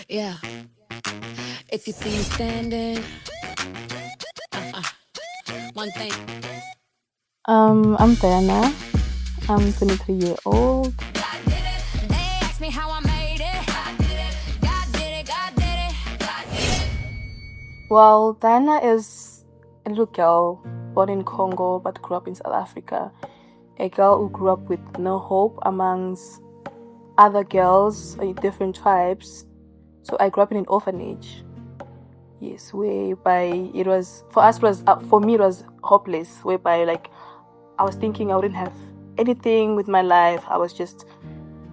Yeah, if you see me standing, one thing. I'm Diana. I'm 23 year old. God did it. They ask me how I made it. God did it. God did it. God did it. God did it. Well, Diana is a little girl born in Congo but grew up in South Africa. A girl who grew up with no hope amongst other girls in different tribes. So I grew up in an orphanage. Yes, whereby it was for me it was hopeless. Whereby like I was thinking I wouldn't have anything with my life. I was just,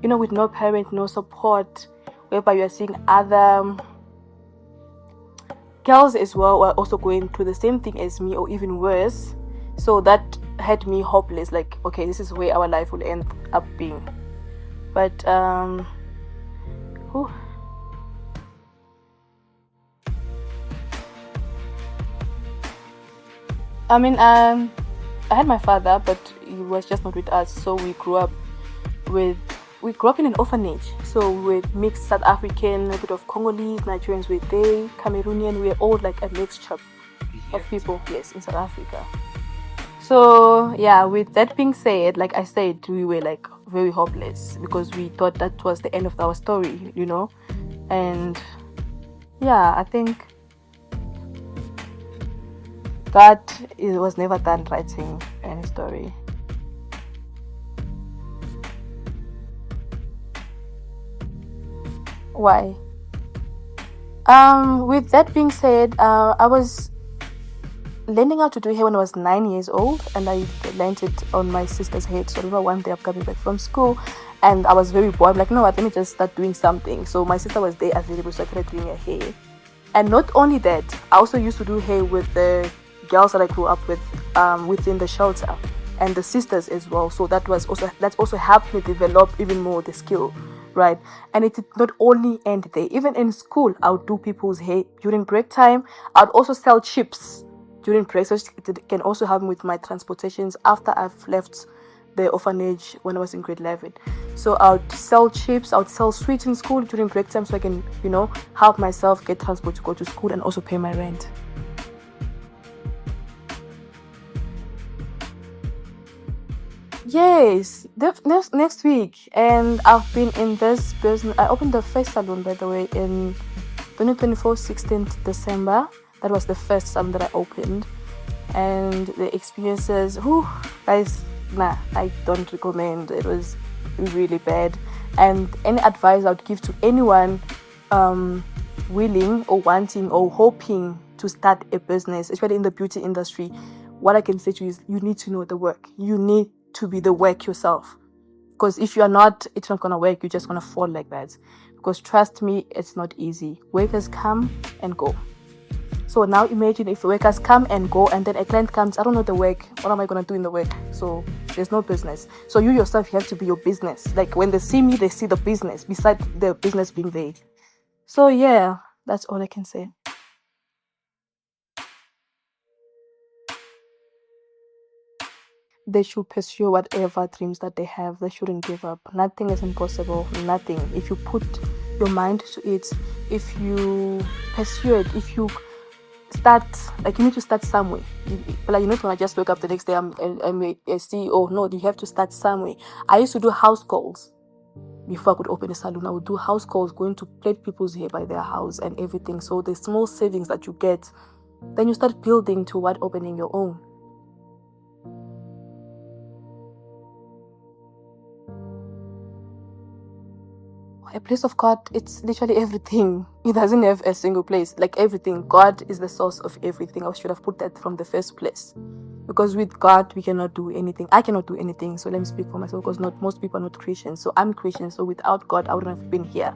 with no parent, no support. Whereby you are seeing other girls as well were also going through the same thing as me or even worse. So that had me hopeless, like, okay, this is where our life will end up being. But whew. I mean, I had my father, but he was just not with us. So we grew up in an orphanage. So we were mixed South African, a bit of Congolese, Nigerians were there, Cameroonian. We were all like a mixture of people, yes, in South Africa. So yeah, with that being said, like I said, we were like very hopeless because we thought that was the end of our story, And yeah, I think that it was never done writing any story. Why? With that being said, I was learning how to do hair when I was 9 years old, and I learned it on my sister's head. So I remember one day I'm coming back from school, and I was very bored. I'm like, no, let me just start doing something. So my sister was there available, so I started doing her hair. And not only that, I also used to do hair with the girls that I grew up with within the shelter, and the sisters as well. So that also helped me develop even more the skill, right? And it did not only end there. Even in school, I would do people's hair during break time. I'd also sell chips during break, so it can also help me with my transportations after I've left the orphanage when I was in grade 11. So I would sell chips, I would sell sweets in school during break time so I can, help myself get transport to go to school and also pay my rent. Yes, next week. And I've been in this business. I opened the first salon, by the way, in 2024, 16th December. That was the first salon that I opened. And the experiences, guys, nah, I don't recommend. It was really bad. And any advice I would give to anyone willing or wanting or hoping to start a business, especially in the beauty industry, what I can say to you is you need to know the work. You need to be the work yourself. Because if you're not, it's not going to work. You're just going to fall like that. Because trust me, it's not easy. Workers come and go. So now imagine if workers come and go and then a client comes, I don't know the work. What am I going to do in the work? So there's no business. So you yourself, you have to be your business. Like when they see me, they see the business beside the business being there. So yeah, that's all I can say. They should pursue whatever dreams that they have. They shouldn't give up. Nothing is impossible. Nothing. If you put your mind to it, if you pursue it, if you start, like you need to start somewhere. Like you're not gonna just wake up the next day I'm a CEO. No, you have to start somewhere. I used to do house calls before I could open a salon. I would do house calls, going to plait people's hair by their house and everything. So the small savings that you get, then you start building toward opening your own. A place of God, it's literally everything. It doesn't have a single place. Like everything, God is the source of everything. I should have put that from the first place. Because with God, we cannot do anything. I cannot do anything. So let me speak for myself, because not most people are not Christians. So I'm Christian. So without God, I wouldn't have been here.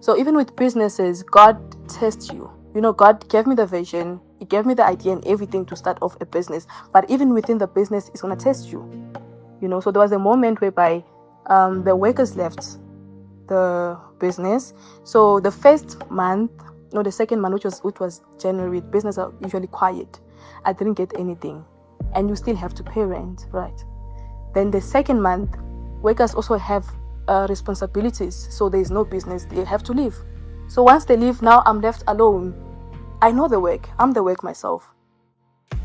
So even with businesses, God tests you. God gave me the vision. He gave me the idea and everything to start off a business. But even within the business, it's going to test you. So there was a moment whereby the workers left the business. So the first month, the second month, which was January, business are usually quiet. I didn't get anything, and you still have to pay rent, right? Then the second month, workers also have responsibilities, so there is no business. They have to leave. So once they leave, now I'm left alone. I know the work. I'm the work myself.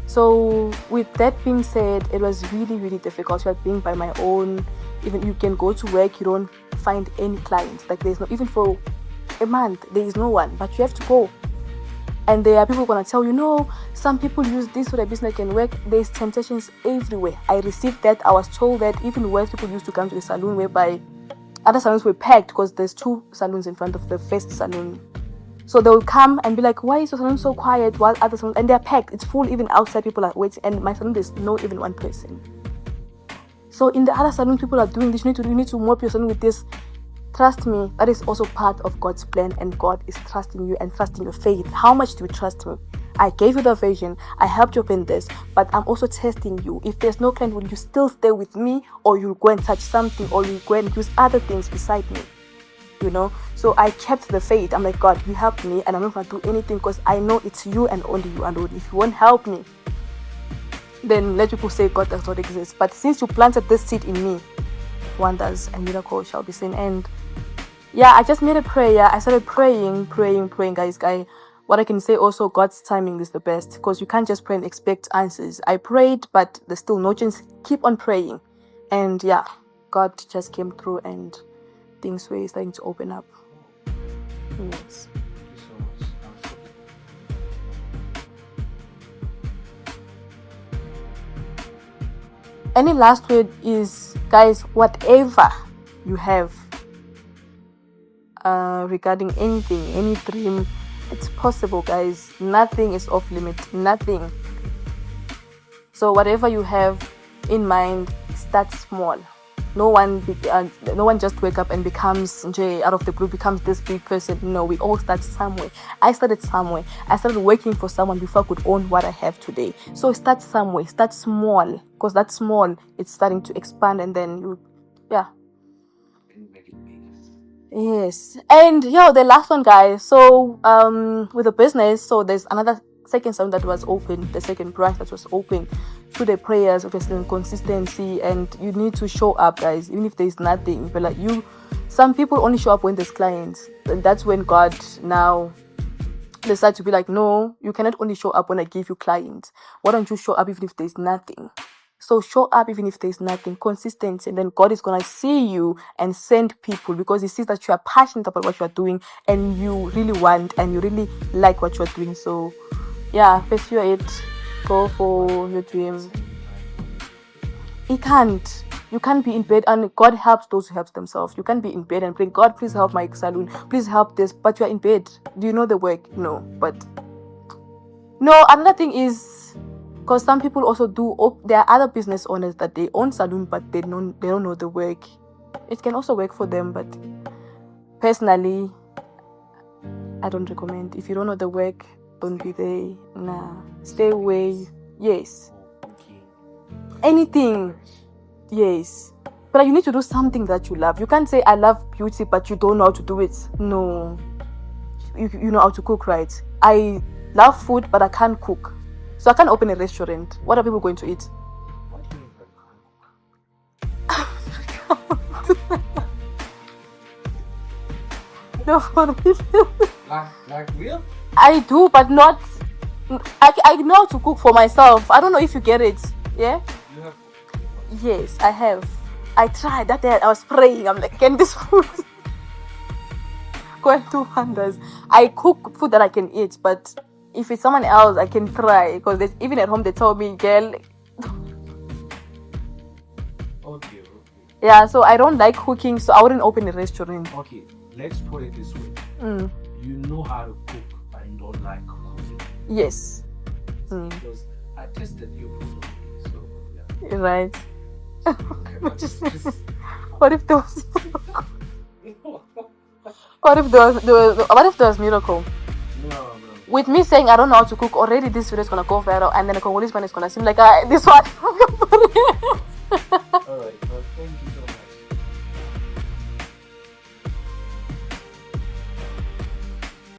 So with that being said, it was really, really difficult. Being by my own. Even you can go to work, you don't find any clients. Like there's no, even for a month, there is no one. But you have to go. And there are people gonna tell you, no, some people use this so their business can work. There's temptations everywhere. I received that. I was told that even worse, people used to come to the salon whereby other salons were packed because there's 2 salons in front of the first salon. So they will come and be like, why is your salon so quiet while other salons, and they're packed, it's full, even outside people are waiting, and my salon there's no even one person. So in the other salon, people are doing this, you need to mop your salon with this. Trust me, that is also part of God's plan, and God is trusting you and trusting your faith. How much do you trust me? I gave you the vision, I helped you open this, but I'm also testing you. If there's no client, will you still stay with me, or you'll go and touch something, or you'll go and use other things beside me? You know, so I kept the faith. I'm like, God, you helped me, and I'm not going to do anything because I know it's you and only you alone. If you won't help me, then let people say God does not exist. But since you planted this seed in me, wonders and miracles shall be seen. And yeah, I just made a prayer. I started praying, guys. What I can say also, God's timing is the best, because you can't just pray and expect answers. I prayed, but there's still no chance. Keep on praying. And yeah, God just came through and things were starting to open up. Yes. Any last word is, guys, whatever you have regarding anything, any dream, it's possible, guys. Nothing is off limit. Nothing. So whatever you have in mind, start small. No one just wake up and becomes out of the blue, becomes this big person. No, we all start somewhere. I started somewhere. I started working for someone before I could own what I have today. So start somewhere. Start small, because that small, it's starting to expand, and then yes. And the last one, guys. So with the business, so there's another second salon that was open, the second branch that was open, through the prayers, obviously, and consistency. And you need to show up, guys, even if there's nothing. But like some people only show up when there's clients, and that's when God now decides to be like, no, you cannot only show up when I give you clients. Why don't you show up even if there's nothing? So show up even if there's nothing, consistency, and then God is gonna see you and send people, because He sees that you are passionate about what you are doing, and you really want and you really like what you are doing. So yeah, pursue it, go for your dream. You can't be in bed, and God helps those who help themselves. You can't be in bed and praying, God, please help my salon, please help this, but you're in bed. Do you know the work? No. But no, another thing is, because some people also there are other business owners that they own salon, but they don't know the work. It can also work for them, but personally, I don't recommend. If you don't know the work, don't be there. Nah, stay away. Yes. Anything. Yes. But you need to do something that you love. You can't say I love beauty, but you don't know how to do it. No. You know how to cook, right? I love food, but I can't cook. So I can't open a restaurant. What are people going to eat? No, for real. Like real? I do, but not. I know how to cook for myself. I don't know if you get it. Yeah? You have. Yes, I have. I tried that day. I was praying. I'm like, can this food go and do wonders? I cook food that I can eat, but if it's someone else, I can try, because even at home they told me, girl. Okay. Yeah, so I don't like cooking, so I wouldn't open a restaurant. Okay, let's put it this way. You know how to cook, but you don't like cooking. Yes. Because I tested you before, so yeah. Right. Okay, but just What if there was what if there was miracle? no. With me saying I don't know how to cook, already this video is gonna go viral, and then a Congolese man is gonna seem like this one.